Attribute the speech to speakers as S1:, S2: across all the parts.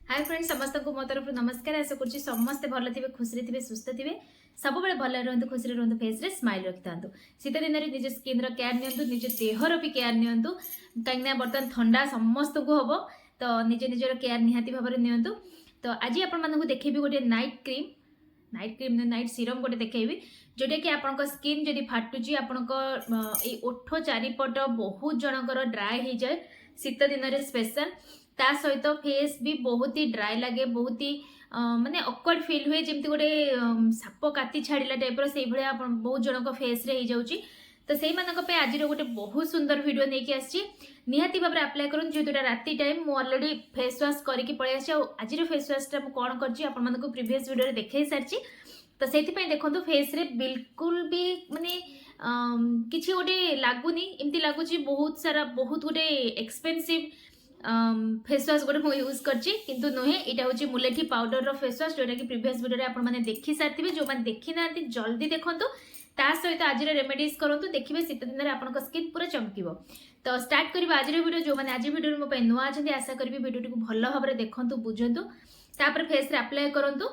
S1: Hi friends समस्त को मो तरफ नमस्कार। आशा करुँच समस्ते भल थे खुशी थे सुस्थ थे सब भल रुहतु खुशी रुहतु फेस रे स्माइल रखि था। शीत दिन में निज स्किन केयर नियंतु निज देहर भी केयर नियंतु कहीं बर्तमान ठंडा समस्त को हम तो निज निजर केयर निहाती भाव में नियंतु। तो आज आपको देखेबी गोटे नाइट क्रीम नाइट सीरम गोटे देखेबी जोटा कि आपण स्किन जदि फाटुची आपण ओठ चारिपट बहुत जनकर ड्राए हो जाए शीत दिन में स्पेशल ता सहित फेस भी बहुत ही ड्राई लगे बहुत ही माने ऑकवर्ड फील हुए जमती गोटे साप काती छाड़िला टाइप से भाया बहुत जनक फेस रे हो जाउची। तो से आज गोटे बहुत सुंदर वीडियो नहीं आसी निहाती भाव अप्लाई करूँ जेहेतु राति टाइम मु ऑलरेडी फेस वाश करके पलि आसी आज फेस वाशटा कौन कर प्रीवियस वीडियो देखे सारी। तो से देखो फेस रे बिल्कुल भी माने किसी गोटे लगुनि एमती लगुच बहुत सारा बहुत गोटे एक्सपेंसिव फेस वाश गोटे मुझे यूज करती नुहे यहाँ हूँ मुलेठी पाउडर फेस वाश जोटा कि प्रीवियस वीडियो आपने देखी सारी जो मैंने देखी ना जल्दी देखूँ ता सहित आज रेमेडीज करूँ देखिए शीत दिन में आपन स्किन पूरा चमक। तो स्टार्ट करवा आज वीडियो जो मैंने आज वीडियो मो नुआ अच्छा आशा करी वीडियो को भल भाव में देखूँ बुझंतु तापर फेस रे अप्लाई करूँ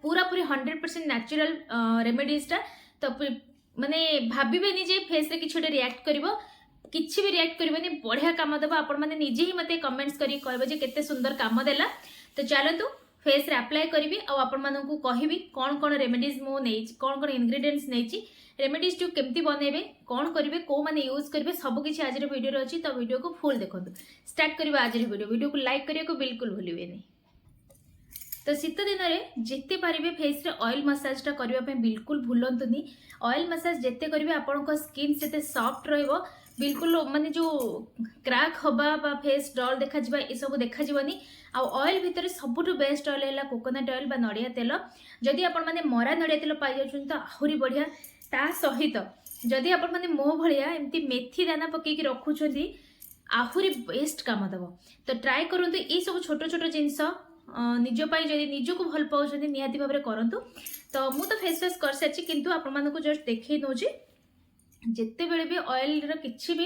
S1: पूरा पूरी 100% नेचुरल रेमेडीजटा। तो माने भाविबेनी जे फेस रे किछि रिएक्ट करिवो किछि भी रिएक्ट करिवनी बढ़िया काम देबो आपण माने निजे ही मते कमेंट्स करी कहबो जे केते सुंदर काम देला। तो चलतु फेस रे अप्लाई करी आ आपण मानकू कहिबी कोन कोन रेमेडीज मो नै कोन कोन इंग्रेडिएंट्स नै रेमेडीज जो केमती बनैबे कोन करिवे को माने यूज करिवे सब किछि आज वीडियो रे अछि। तो वीडियो को फुल देखंतु स्टार्ट करबा आज वीडियो को लाइक करिया को बिल्कुल भूलिबेनी। तो शीत दिन में जिते पारे फेस रे ऑयल मसाजटा करने बिल्कुल भूलतुनि ऑयल मसाज जिते करेंगे आपण स्किन से सॉफ्ट रहिबो बिल्कुल माने जो क्रैक हवा बा फेस डल देखा ये सब देखा आ ऑयल भितर सबुठ बेस्ट ऑयल है कोकोनट ऑयल बा नड़िया तेल। जदि आपण माने मरा नड़िया तेल पाई जाउछन तो आहुरी बढ़िया ता सहित जदि आपण माने मो भलिया एमती मेथी दाना पकेकी रखुछंती आहुरी बेस्ट काम दबो। तो ट्राई करंतु ये सब छोट छोट जिनस निजपाई जदि निजको भल पाउछन निहाती भाव में करंतु। तो मु तो फेस वाश कर सारी किंतु आपण मानकु जस्ट देखै दउची जिते बेले भी ऑयल रो किछि भी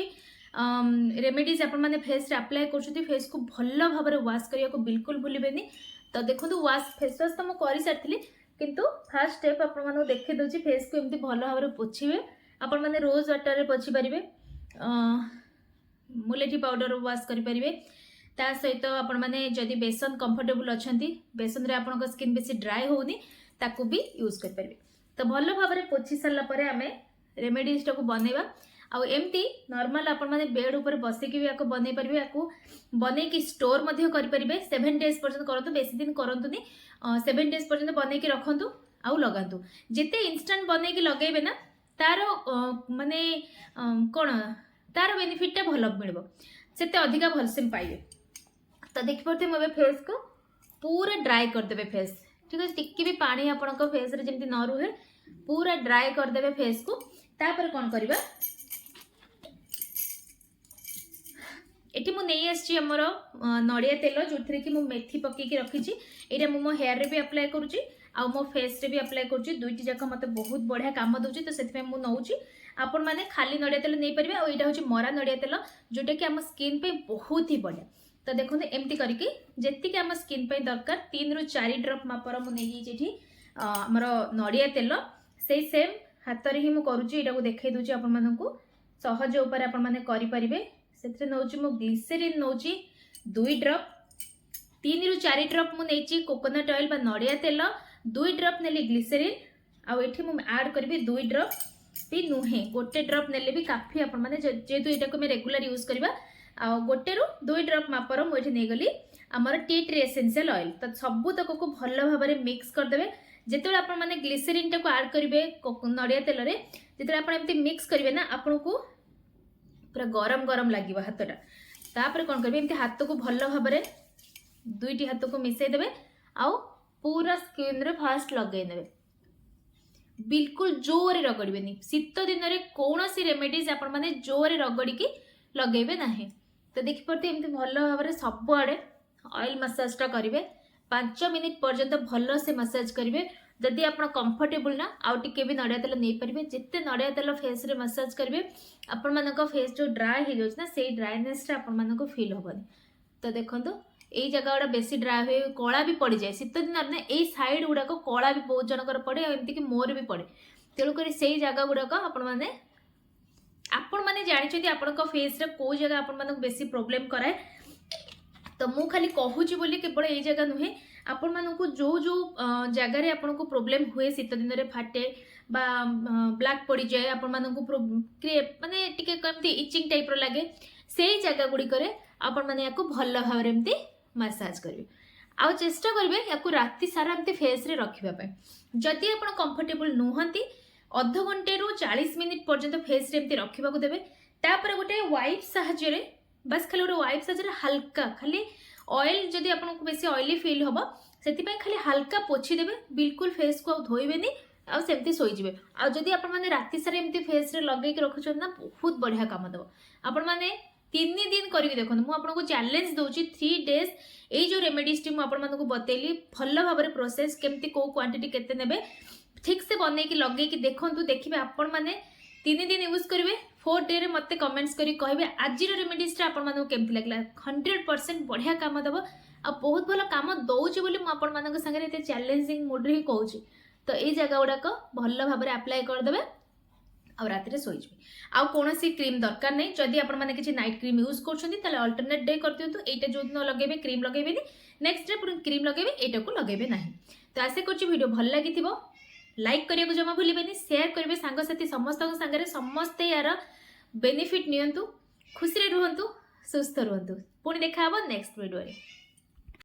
S1: रेमेडीज आपण माने फेस रे अप्लाई करछथि फेस को भल भाव में वाश करिया को बिल्कुल भूलिबेनी। तो देखंतु वाश फेस वाश तो मु करि सारथिली किंतु फर्स्ट स्टेप आपण मानकु देखै दउची फेस को एमती भल भाव में पोछिबे आपण माने रोज वाटर रे पोछि परिबे मुलेठी पाउडर वाश करि परिबे। ता सहित आपण माने जदि बेसन कंफर्टेबल अछंती बेसन रे आपण स्किन बेसी ड्राई होउनी ताकू भी यूज कर परिबे। तो भल भाव में पोछि सरला परे आमे रेमेडीज टाको बनेबा आ एमती नॉर्मल आपण माने बेड ऊपर बसिकी भी याको बनै परिबे याको बनै की स्टोर मध्ये करि परिबे 7 डेज पर्यंत करंतु बेसी दिन करंतुनी 7 डेज पर्यंत बनै की रखंतु आ लगांतु जेते इंस्टेंट बनै की लगेबे ना तारो माने कोन तारो बेनिफिटटा भल मिलबो सेते अधिका भलसे पाइबे। तो देख पाते मुझे फेस को पूरा ड्राई करदे फेस ठीक है टिक्की भी पानी आपण फेस रे जमती न रुहे पूरा ड्राई करदे फेस को। तापर कौन करबा एटी मु नहीं आछि हमर नड़िया तेल जो कि मु मेथी पकेकी रखी एटा मु मो हेयर रे भी अप्लाई करूची आ मो फेस रे भी अप्लाई करूची दुईटी जाक मते बहुत बढ़िया काम दउची। तो सेति मु नउची आपण माने खाली नड़िया तेल नहीं परिबे आ एटा होची मरा नड़िया तेल जोटा कि हम स्किन पे बहुत ही बढ़िया। तो देखो एमती करके जेतिक आम स्किन पे दरकार 3 ରୁ 4 ड्रॉप मापर मुझे आमर नड़िया तेल से सेम हाथ रे ही मु करूची एटा को देखै दूची आपण मानकू सहज उपाय आपण माने करि परिबे। सेतरे नउची मु ग्लिसरीन नउची 2 ड्रॉप 3 ରୁ 4 ड्रॉप मु नेची कोकोनट ऑयल बा नड़िया तेल 2 ड्रॉप नेली ग्लिसरीन आ एठी मु ऐड करबी 2 ड्रॉप भी नुहे गोटे ड्रॉप नेले भी काफी आपण माने जेतु एटा को मैं रेगुलर यूज करबा आ गोटे रु 2 ड्रॉप मापर मुझे नहीं गली आमर टी ट्री एसेंशियल ऑयल। तो सबू तक को भल भाव में मिक्स करदे जिते आपण माने ग्लिसरीन टाको ऐड करेंगे नड़िया तेल रे जिते आपण एमती मिक्स करेंगे ना आपण को पूरा गरम गरम लगे हाथटा। तापर कौन करेंगे एमती हाथ को भल भाव में दुईटी हाथ को मिसई देवे आउ पूरा स्किन रे फास्ट लगे देवे बिल्कुल जोरे रगड़बेनी शीत दिन में कौन सी रेमेडीज आपण माने जोरे रगड़ी की लगेबे नाही। तो देखि पड़ते एमती भल भाव में सबुआड़े ऑयल मसाजटा करेंगे 5 मिनिट पर्यंत भल से मसाज करेंगे। जदि आप कंफर्टेबल ना आउ टिके भी नड़िया तेल नहीं पारे जिते नड़िया तेल फेस रे मसाज करेंगे आपण मानक फेस जो ड्राई हो जाए ना से ड्राइनेस आपण मानक फील हेनी। तो देखो ଏଇ ଜାଗା ଗୁଡ଼ା ବେଶୀ ଡ୍ରାଏ ହୁଏ, କଳା ବି ପଡ଼ିଯାଏ ଶୀତ ଦିନରେ ନା, ଏଇ ସାଇଡ୍ ଗୁଡ଼ାକ କଳା ବି ବହୁତ ଜଣଙ୍କର ପଡ଼େ, ଆଉ ଏମିତିକି ମୋର ବି ପଡ଼େ। ତେଣୁକରି ସେଇ ଜାଗା ଗୁଡ଼ାକ ଆପଣମାନେ ଜାଣିଛନ୍ତି ଆପଣଙ୍କ ଫେସ୍ରେ କେଉଁ ଜାଗା ଆପଣମାନଙ୍କୁ ବେଶୀ ପ୍ରୋବ୍ଲେମ୍ କରାଏ। ତ ମୁଁ ଖାଲି କହୁଛି ବୋଲି କେବଳ ଏଇ ଜାଗା ନୁହେଁ, ଆପଣମାନଙ୍କୁ ଯେଉଁ ଜାଗାରେ ଆପଣଙ୍କୁ ପ୍ରୋବ୍ଲେମ୍ ହୁଏ, ଶୀତ ଦିନରେ ଫାଟେ বা ବ୍ଲାକ୍ ପଡ଼ିଯାଏ, ଆପଣମାନଙ୍କୁ ମାନେ ଟିକେ କେମିତି ଇଚିଂ ଟାଇପ୍ର ଲାଗେ, ସେଇ ଜାଗା ଗୁଡ଼ିକରେ ଆପଣମାନେ ୟାକୁ ଭଲ ଭାବରେ ଏମିତି ମସାଜ କରିବେ। ଆଉ ଚେଷ୍ଟା କରିବେ ୟାକୁ ରାତି ସାରା ଏମିତି ଫେସ୍ରେ ରଖିବା ପାଇଁ। ଯଦି ଆପଣ କମ୍ଫର୍ଟେବୁଲ୍ ନୁହନ୍ତି, ଅଧଘଣ୍ଟେରୁ 40 ମିନିଟ୍ ପର୍ଯ୍ୟନ୍ତ ଫେସ୍ରେ ଏମିତି ରଖିବାକୁ ଦେବେ। ତାପରେ ଗୋଟେ ୱାଇପ୍ ସାହାଯ୍ୟରେ, ବାସ୍ ଖାଲି ଗୋଟେ ୱାଇପ୍ ସାହାଯ୍ୟରେ ହାଲକା ଖାଲି ଅଏଲ୍, ଯଦି ଆପଣଙ୍କୁ ବେଶୀ ଅଏଲି ଫିଲ୍ ହେବ ସେଥିପାଇଁ ଖାଲି ହାଲକା ପୋଛିଦେବେ, ବିଲକୁଲ ଫେସ୍କୁ ଆଉ ଧୋଇବେନି, ଆଉ ସେମିତି ଶୋଇଯିବେ। ଆଉ ଯଦି ଆପଣମାନେ ରାତି ସାରା ଏମିତି ଫେସ୍ରେ ଲଗେଇକି ରଖୁଛନ୍ତି ନା, ବହୁତ ବଢ଼ିଆ କାମ ଦେବ। ଆପଣମାନେ 3 ଦିନ କରିକି ଦେଖନ୍ତୁ। ମୁଁ ଆପଣଙ୍କୁ ଚ୍ୟାଲେଞ୍ଜ ଦେଉଛି 3 ଡେଜ୍ ଏଇ ଯେଉଁ ରେମେଡ଼ିଜ୍ଟି ମୁଁ ଆପଣମାନଙ୍କୁ ବତେଇଲି, ଭଲ ଭାବରେ ପ୍ରୋସେସ୍ କେମିତି କେଉଁ କ୍ୱାଣ୍ଟିଟି କେତେ ନେବେ ଠିକ୍ସେ ବନେଇକି ଲଗେଇକି ଦେଖନ୍ତୁ। ଦେଖିବେ ଆପଣମାନେ 3 ଦିନ ୟୁଜ୍ କରିବେ, 4th ଡେରେ ମୋତେ କମେଣ୍ଟସ୍ କରି କହିବେ ଆଜିର ରେମେଡ଼ିଜ୍ଟା ଆପଣମାନଙ୍କୁ କେମିତି ଲାଗିଲା। 100% ବଢ଼ିଆ କାମ ଦେବ, ଆଉ ବହୁତ ଭଲ କାମ ଦେଉଛି ବୋଲି ମୁଁ ଆପଣମାନଙ୍କ ସାଙ୍ଗରେ ଏତେ ଚ୍ୟାଲେଞ୍ଜିଂ ମୁଡ଼୍ରେ ହିଁ କହୁଛି। ତ ଏଇ ଜାଗା ଗୁଡ଼ାକ ଭଲ ଭାବରେ ଆପ୍ଲାଏ କରିଦେବେ, ଆଉ ରାତିରେ ଶୋଇଯିବେ। ଆଉ କୌଣସି କ୍ରିମ୍ ଦରକାର ନାହିଁ। ଯଦି ଆପଣମାନେ କିଛି ନାଇଟ୍ କ୍ରିମ୍ ୟୁଜ୍ କରୁଛନ୍ତି ତାହେଲେ ଅଲ୍ଟରନେଟ୍ ଡେ କରିଦିଅନ୍ତୁ। ଏଇଟା ଯେଉଁଦିନ ଲଗେଇବେ କ୍ରିମ୍ ଲଗେଇବେନି, ନେକ୍ସଟ ଡେ ପୁଣି କ୍ରିମ୍ ଲଗେଇବେ, ଏଇଟାକୁ ଲଗେଇବେ ନାହିଁ। ତ ଆଶା କରୁଛି ଭିଡ଼ିଓ ଭଲ ଲାଗିଥିବ। ଲାଇକ୍ କରିବାକୁ ଜମା ଭୁଲିବେନି, ସେୟାର କରିବେ ସାଙ୍ଗସାଥି ସମସ୍ତଙ୍କ ସାଙ୍ଗରେ। ସମସ୍ତେ ୟାର ବେନିଫିଟ୍ ନିଅନ୍ତୁ, ଖୁସିରେ ରୁହନ୍ତୁ, ସୁସ୍ଥ ରୁହନ୍ତୁ। ପୁଣି ଦେଖା ହେବ ନେକ୍ସଟ ଭିଡ଼ିଓରେ।